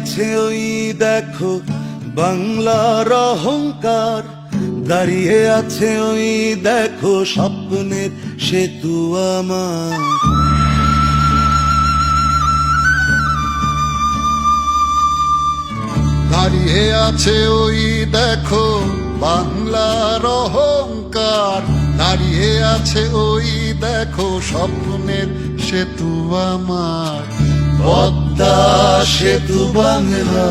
আছে ওই দেখো বাংলার অহংকার, দাঁড়িয়ে আছে ওই দেখো স্বপ্নের সেতু আমার। দাঁড়িয়ে আছে ওই দেখো বাংলার অহংকার, দাঁড়িয়ে আছে ওই দেখো স্বপ্নের সেতু আমার। পদ্মা সেতু বাংলা,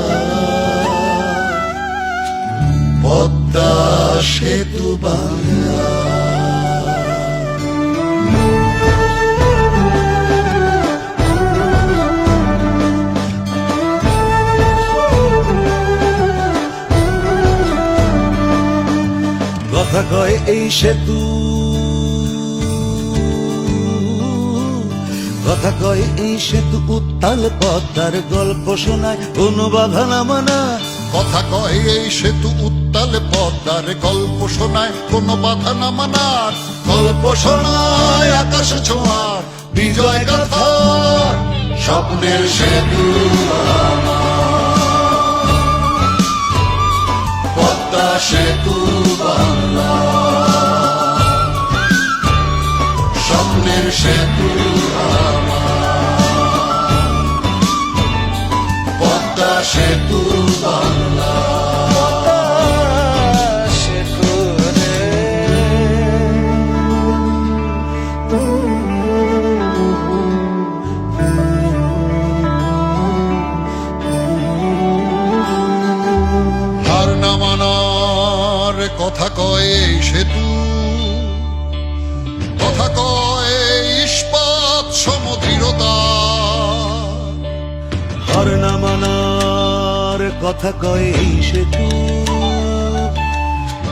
পদ্মা সেতু বাংলা। কথা কয় এই সেতু, কথা কয় এই সেতু উত্তাল পদ্মার গল্প শোনায় কোনো বাধা না মানা। কথা কয় এই সেতু উত্তাল পদ্মার গল্প শোনায় কোনো বাধা না মানার। গল্প শোনায় আকাশ ছোঁয়ার বিজয় গাথা, স্বপ্নের সেতু পদ্মা সেতু বাংলা, স্বপ্নের সেতু পদ্মা সেতু বাংলা। সেতু রে হার না মানার কথা কয় এই সেতু, কথা কয় ইস্পাত সমদৃঢ়তা। হার না মানার কথা কয় এই সেতু,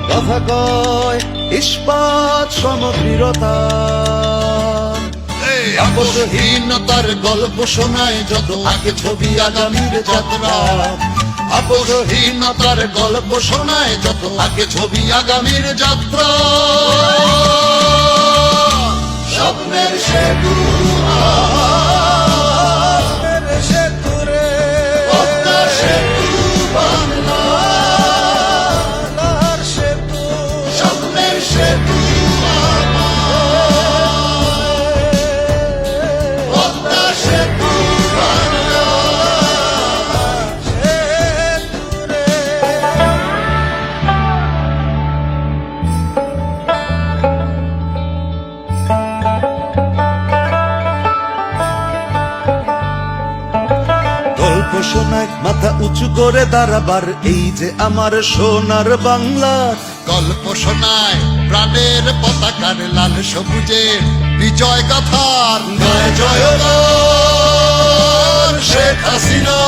কথা কয় ইস্পাত সমদৃঢ়তা। আপোষহীনতার গল্প শোনায় যত আগে ছবি আগামীর যাত্রা। আপোষহীনতার গল্প শোনায় যত আগে ছবি আগামীর যাত্রা। স্বপ্নের সেতু সেতু রে পদ্মা সেতু বাংলা, সেতু স্বপ্নের সেতু পদ্মা সেতু বাংলা। গল্প শোনায় মাথা উঁচু করে দাঁড়াবার এই যে আমার সোনার বাংলা। গল্প শোনায় প্রাণের পতাকার লাল সবুজের বিজয় গাথার গায় জয়গান শেখ হাসিনা।